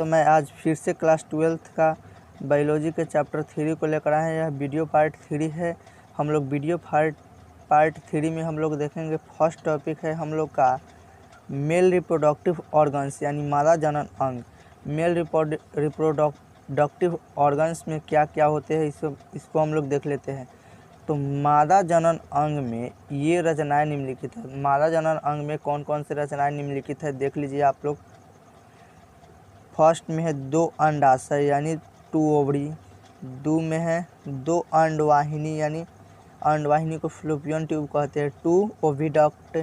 दोस्तों, मैं आज फिर से क्लास 12th का बायोलॉजी के चैप्टर 3 को लेकर आए हैं। यह वीडियो पार्ट 3 है। हम लोग वीडियो पार्ट 3 में हम लोग देखेंगे। फर्स्ट टॉपिक है हम लोग का मेल रिप्रोडक्टिव ऑर्गन्स यानी मादा जनन अंग। मेल रिप्रोडक्टिव ऑर्गन्स में क्या क्या होते हैं इसको हम लोग देख लेते हैं। तो मादा जनन अंग में ये रचनाएं निम्नलिखित है। मादा जनन अंग में कौन कौन से रचनाएं निम्नलिखित है देख लीजिए आप लोग। फर्स्ट में है 2 अंडाशय यानी 2 ओवरी। 2 में है 2 अंडवाहिनी यानी अंडवाहिनी को फ्लोपियन ट्यूब कहते हैं। 2 ओविडक्ट,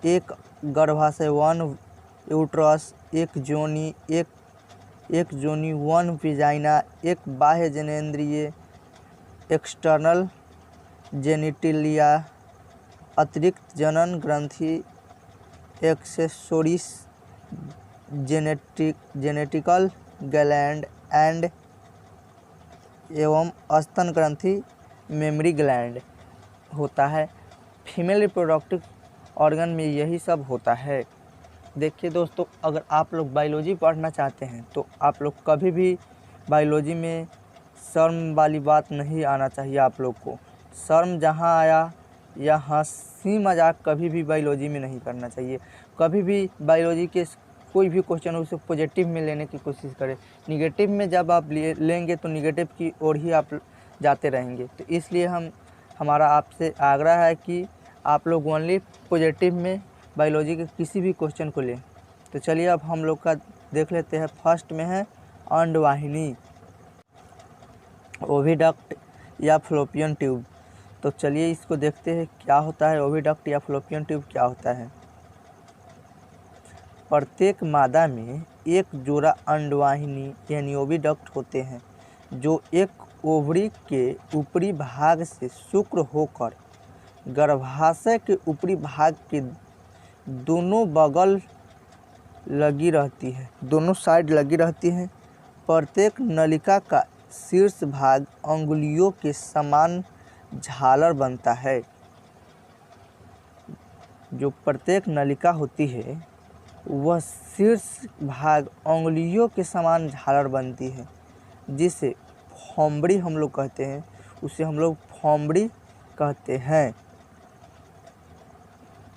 1 गर्भाशय 1 यूट्रस, 1 जोनी, 1 विजाइना, 1 बाह्य जनेंद्रिय एक्सटर्नल जेनिटिलिया, अतिरिक्त जनन ग्रंथि एक्सेसोरिस जेनेटिकल ग्लैंड एंड एवं स्तन ग्रंथि मेमरी ग्लैंड होता है। फीमेल रिप्रोडक्टिव ऑर्गन में यही सब होता है। देखिए दोस्तों, अगर आप लोग बायोलॉजी पढ़ना चाहते हैं तो आप लोग कभी भी बायोलॉजी में शर्म वाली बात नहीं आना चाहिए। आप लोग को शर्म जहाँ आया या हंसी मजाक कभी भी बायोलॉजी में नहीं करना चाहिए। कभी भी बायोलॉजी के कोई भी क्वेश्चन हो उसे पॉजिटिव में लेने की कोशिश करें। निगेटिव में जब आप लेंगे तो निगेटिव की ओर ही आप जाते रहेंगे। तो इसलिए हमारा आपसे आग्रह है कि आप लोग ओनली पॉजिटिव में बायोलॉजी के किसी भी क्वेश्चन को लें। तो चलिए अब हम लोग का देख लेते हैं। फर्स्ट में है अंडवाहिनी, ओविडक्ट या फ्लोपियन ट्यूब। तो चलिए इसको देखते हैं क्या होता है। ओविडक्ट या फ्लोपियन ट्यूब क्या होता है। प्रत्येक मादा में एक जोड़ा अंडवाहिनी यानी ओविडक्ट होते हैं जो एक ओवरी के ऊपरी भाग से शुक्र होकर गर्भाशय के ऊपरी भाग के दोनों बगल लगी रहती है, दोनों साइड लगी रहती है। प्रत्येक नलिका का शीर्ष भाग अंगुलियों के समान झालर बनता है। जो प्रत्येक नलिका होती है वह शीर्ष भाग अंगुलियों के समान झालर बनती है, जिसे फॉम्बड़ी हम लोग कहते हैं। उसे हम लोग फॉम्बड़ी कहते हैं।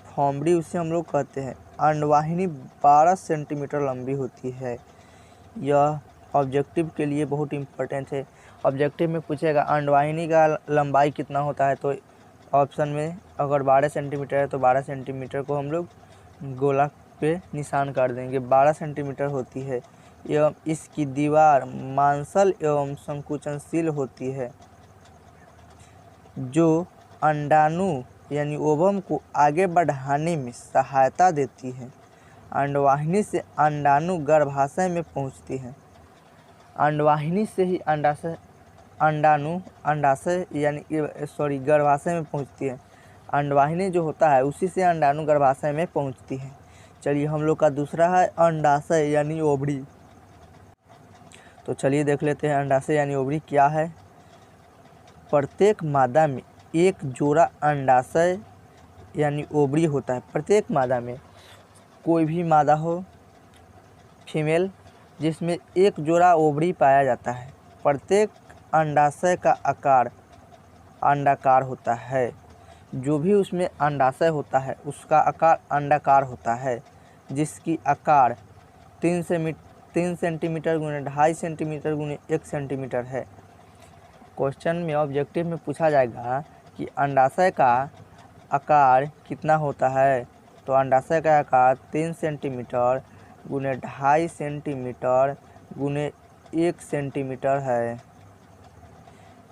फॉम्बड़ी उसे हम लोग कहते हैं। अंडवाहिनी 12 सेंटीमीटर लंबी होती है। यह ऑब्जेक्टिव के लिए बहुत इम्पोर्टेंट है। ऑब्जेक्टिव में पूछेगा अंडवाहिनी का लंबाई कितना होता है, तो ऑप्शन में अगर 12 सेंटीमीटर है तो 12 सेंटीमीटर को हम लोग गोला पे निशान कर देंगे। 12 सेंटीमीटर होती है एवं इसकी दीवार मांसल एवं संकुचनशील होती है, जो अंडाणु यानी ओवम को आगे बढ़ाने में सहायता देती है। अंडवाहिनी से अंडाणु गर्भाशय में पहुंचती है। अंडवाहिनी से ही गर्भाशय में पहुंचती है। अंडवाहिनी जो होता है उसी से अंडाणु गर्भाशय में पहुंचती है। चलिए हम लोग का दूसरा है अंडाशय यानी ओवरी। तो चलिए देख लेते हैं अंडाशय यानी ओवरी क्या है। प्रत्येक मादा में एक जोड़ा अंडाशय यानी ओवरी होता है। प्रत्येक मादा में, कोई भी मादा हो फीमेल, जिसमें एक जोड़ा ओवरी पाया जाता है। प्रत्येक अंडाशय का आकार अंडाकार होता है। जो भी उसमें अंडाशय होता है उसका आकार अंडाकार होता है, जिसकी आकार 3 सेंटीमीटर गुने 2.5 सेंटीमीटर गुने 1 सेंटीमीटर है। क्वेश्चन में ऑब्जेक्टिव में पूछा जाएगा कि अंडाशय का आकार कितना होता है, तो अंडाशय का आकार 3 सेंटीमीटर गुने 2.5 सेंटीमीटर गुने 1 सेंटीमीटर है।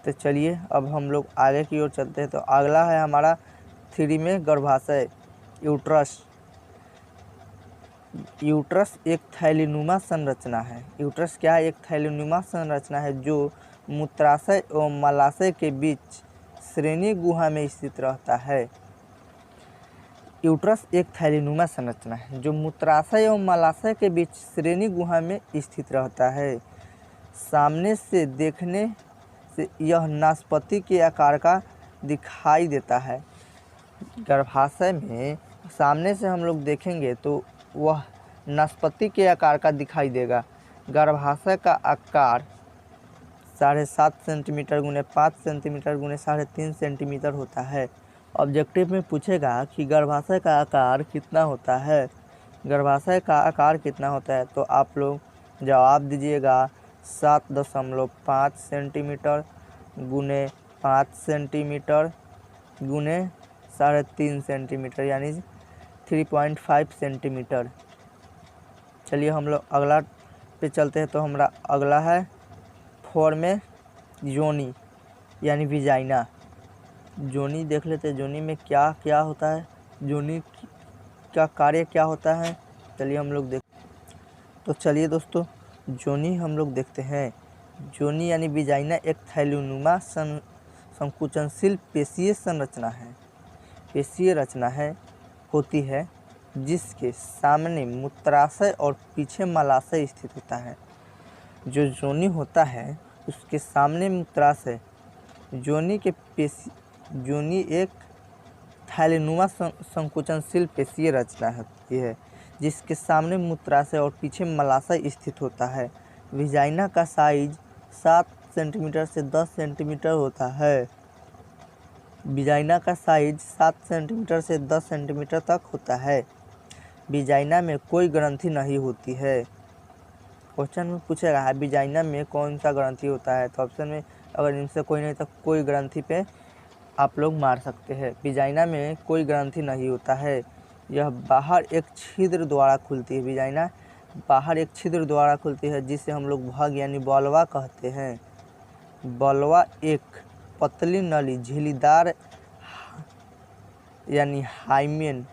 तो चलिए अब हम लोग आगे की ओर चलते हैं। तो अगला है हमारा 3 में गर्भाशय, यूट्रस। यूट्रस एक थैलीनुमा संरचना है। यूट्रस क्या है? एक थैलीनुमा संरचना है जो मूत्राशय एवं मलाशय के बीच श्रेणी गुहा में स्थित रहता है। यूट्रस एक थैलीनुमा संरचना है जो मूत्राशय एवं मलाशय के बीच श्रेणी गुहा में स्थित रहता है। सामने से देखने से यह नाशपाती के आकार का दिखाई देता है। गर्भाशय में सामने से हम लोग देखेंगे तो वह नाशपाती के आकार का दिखाई देगा। गर्भाशय का आकार 7.5 सेंटीमीटर गुने 5 सेंटीमीटर गुने 3.5 सेंटीमीटर होता है। ऑब्जेक्टिव में पूछेगा कि गर्भाशय का आकार कितना होता है, गर्भाशय का आकार कितना होता है, तो आप लोग जवाब दीजिएगा 7.5 सेंटीमीटर गुने 5 सेंटीमीटर गुने 3.5 सेंटीमीटर यानी 3.5 सेंटीमीटर। चलिए हम लोग अगला पे चलते हैं। तो हमारा अगला है 4 में योनि यानी विजाइना। योनि देख लेते हैं, योनि में क्या क्या होता है, योनि का कार्य क्या होता है। चलिए हम लोग तो चलिए दोस्तों योनि हम लोग देखते हैं। योनि यानी विजाइना एक थैलीनुमा संकुचनशील पेशीय संरचना है, पेशीय रचना है होती है जिसके सामने मूत्राशय और पीछे मलाशय स्थित होता है। जो योनि होता है उसके सामने मूत्राशय, योनि एक थैलीनुमा संकुचनशील पेशीय रचना होती है जिसके सामने मूत्राशय और पीछे मलाशय स्थित होता है। विजाइना का साइज 7 सेंटीमीटर से 10 सेंटीमीटर होता है। विजाइना का साइज 7 सेंटीमीटर से 10 सेंटीमीटर तक होता है। विजाइना में कोई ग्रंथि नहीं होती है। क्वेश्चन में पूछेगा है विजाइना में कौन सा ग्रंथि होता है, तो ऑप्शन में अगर इनसे कोई नहीं तो कोई ग्रंथि पे आप लोग मार सकते हैं। विजाइना में कोई ग्रंथि नहीं होता है, यह बाहर एक छिद्र द्वारा खुलती है। विजाइना बाहर एक छिद्र द्वारा खुलती है जिसे हम लोग भग यानी बल्वा कहते हैं। बल्वा एक पतली नली झिल्लीदार यानी हाइमेन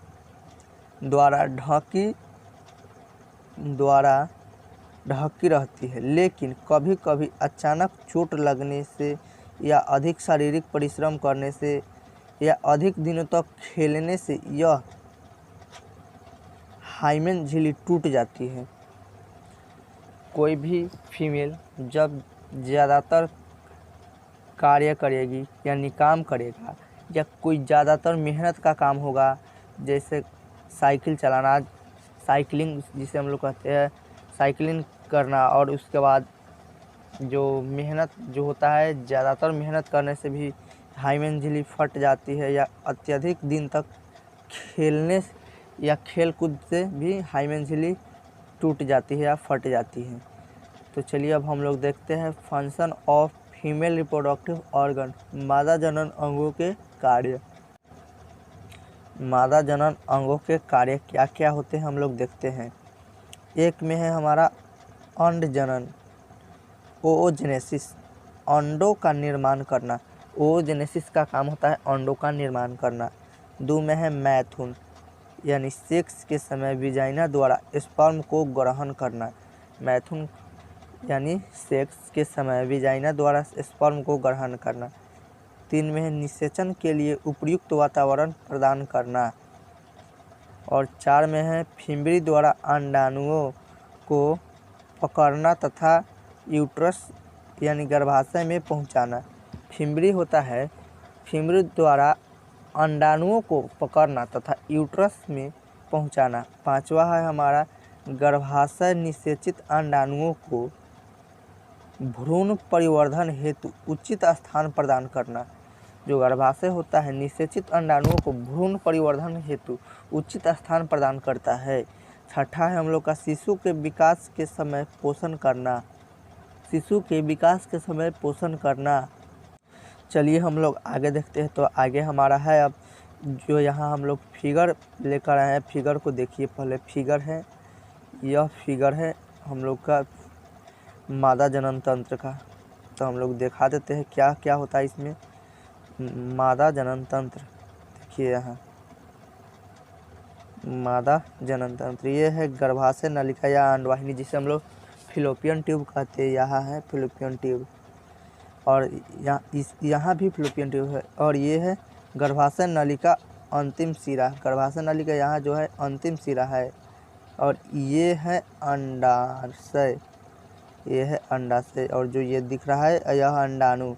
द्वारा ढकी रहती है, लेकिन कभी कभी अचानक चोट लगने से या अधिक शारीरिक परिश्रम करने से या अधिक दिनों तक खेलने से यह हाइमेन झिल्ली टूट जाती है। कोई भी फीमेल जब ज़्यादातर कार्य करेगी यानी काम करेगा या कोई ज़्यादातर मेहनत का काम होगा, जैसे साइकिल चलाना, साइकिलिंग जिसे हम लोग कहते हैं, साइकिलिंग करना, और उसके बाद जो मेहनत जो होता है, ज़्यादातर मेहनत करने से भी हाइमेन झिल्ली फट जाती है, या अत्यधिक दिन तक खेलने या खेल कूद से भी हाइमेन झिल्ली टूट जाती है या फट जाती है। तो चलिए अब हम लोग देखते हैं function of female reproductive organ, मादा जनन अंगों के कार्य। मादा जनन अंगों के कार्य क्या क्या होते हैं हम लोग देखते हैं। एक में है हमारा अंड जनन, ओओजेनेसिस, अंडों का निर्माण करना। ओओजेनेसिस का काम होता है अंडों का निर्माण करना। 2 में है मैथुन यानी सेक्स के समय विजाइना द्वारा स्पर्म को ग्रहण करना। मैथुन यानी सेक्स के समय विजाइना द्वारा स्पर्म को ग्रहण करना। 3 में है निषेचन के लिए उपयुक्त वातावरण प्रदान करना। और 4 में है फिम्बरी द्वारा अंडाणुओं को पकड़ना तथा यूट्रस यानी गर्भाशय में पहुंचाना। फिम्बरी होता है, फिम्बरी द्वारा अंडाणुओं को पकड़ना तथा यूट्रस में पहुंचाना। 5वां है हमारा गर्भाशय निषेचित अंडाणुओं को भ्रूण परिवर्धन हेतु उचित स्थान प्रदान करना। जो गर्भाशय होता है निषेचित अंडाणुओं को भ्रूण परिवर्धन हेतु उचित स्थान प्रदान करता है। 6ठा है हम लोग का शिशु के विकास के समय पोषण करना। शिशु के विकास के समय पोषण करना। चलिए हम लोग आगे देखते हैं। तो आगे हमारा है अब जो यहाँ हम लोग फिगर लेकर आए हैं, फिगर को देखिए। पहले फिगर है, यह फिगर है हम लोग का मादा जनन तंत्र का। तो हम लोग दिखा देते हैं क्या क्या होता है इसमें। मादा जनन तंत्र देखिए यहाँ, मादा जनन तंत्र ये है गर्भाशय नलिका या अंडवाहिनी जिसे हम लोग फिलोपियन ट्यूब कहते हैं। यहाँ है फिलोपियन ट्यूब, और यहाँ भी फिलोपियन ट्यूब है। और ये है गर्भाशय नलिका अंतिम सिरा, गर्भाशय नलिका यहाँ जो है अंतिम सिरा है। और ये है अंडाशय, ये है अंडाशय। और जो ये दिख रहा है यह अंडाणु,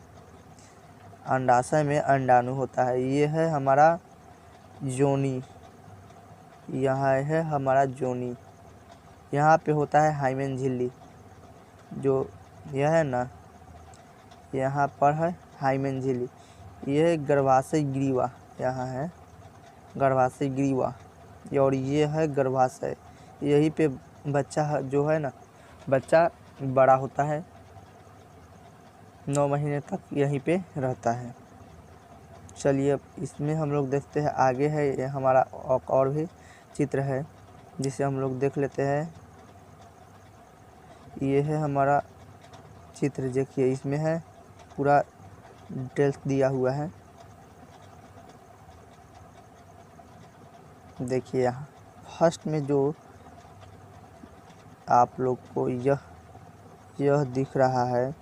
अंडाशय में अंडाणु होता है। ये है हमारा योनि, यहाँ है हमारा योनि, यहाँ पे होता है हाइमेन झिल्ली। जो यह है ना, यहाँ पर है हाइमेन झिल्ली, यह गर्भाशय ग्रीवा, यहाँ है गर्भाशय ग्रीवा, और ये है गर्भाशय। यहीं पे बच्चा जो है ना, बच्चा बड़ा होता है, 9 महीने तक यहीं पे रहता है। चलिए अब इसमें हम लोग देखते हैं आगे है, ये हमारा और भी चित्र है जिसे हम लोग देख लेते हैं। ये है हमारा चित्र, देखिए इसमें है पूरा डिटेल्स दिया हुआ है। देखिए यहाँ फर्स्ट में जो आप लोग को यह दिख रहा है,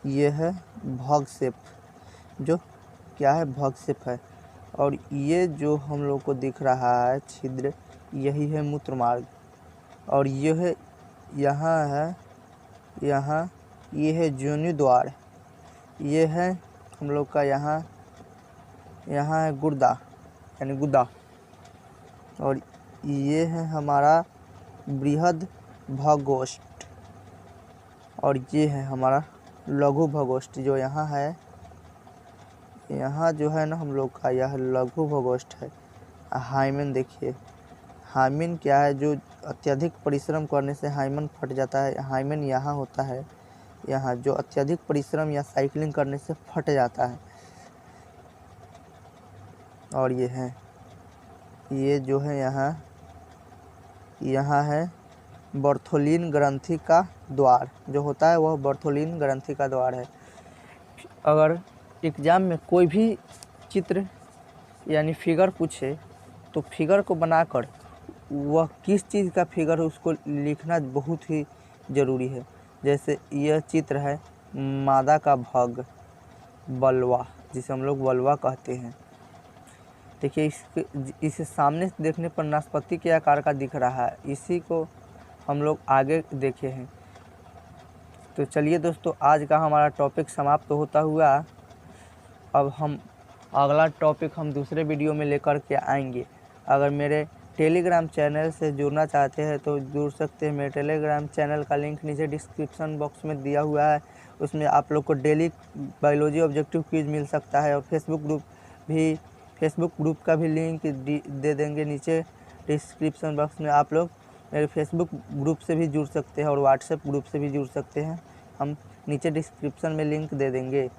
ये है भॉग जो क्या है, भॉग है। और ये जो हम लोग को दिख रहा है छिद्र, यही है मूत्रमार्ग। और ये है यहाँ है, यहाँ ये है जोनि द्वार, ये है हम लोग का यहाँ है गुर्दा यानी गुदा। और ये है हमारा बृहद भगोष्ठ, और ये है हमारा लघु भगोष्ठ जो यहाँ है। यहाँ जो है ना हम लोग का यह लघु भगोष्ठ है। हाइमेन देखिए, हाइमेन क्या है, जो अत्यधिक परिश्रम करने से हाइमेन फट जाता है, हाइमेन यहाँ होता है, यहाँ जो अत्यधिक परिश्रम या साइकिलिंग करने से फट जाता है। और ये है, ये जो है यहाँ है बर्थोलिन ग्रंथि का द्वार, जो होता है वह बर्थोलिन ग्रंथि का द्वार है। अगर एग्ज़ाम में कोई भी चित्र यानी फिगर पूछे तो फिगर को बनाकर वह किस चीज़ का फिगर है उसको लिखना बहुत ही ज़रूरी है। जैसे यह चित्र है मादा का भग, बलवा, जिसे हम लोग बलवा कहते हैं। देखिए इसे सामने से देखने पर नाशपाती के आकार का दिख रहा है, इसी को हम लोग आगे देखे हैं। तो चलिए दोस्तों, आज का हमारा टॉपिक समाप्त होता हुआ। अब हम अगला टॉपिक हम दूसरे वीडियो में लेकर के आएंगे। अगर मेरे टेलीग्राम चैनल से जुड़ना चाहते हैं तो जुड़ सकते हैं। मेरे टेलीग्राम चैनल का लिंक नीचे डिस्क्रिप्शन बॉक्स में दिया हुआ है, उसमें आप लोग को डेली बायोलॉजी ऑब्जेक्टिव क्विज मिल सकता है। और फेसबुक ग्रुप का भी लिंक दे देंगे नीचे डिस्क्रिप्शन बॉक्स में। आप लोग मेरे फेसबुक ग्रुप से भी जुड़ सकते हैं और व्हाट्सएप ग्रुप से भी जुड़ सकते हैं, हम नीचे डिस्क्रिप्शन में लिंक दे देंगे।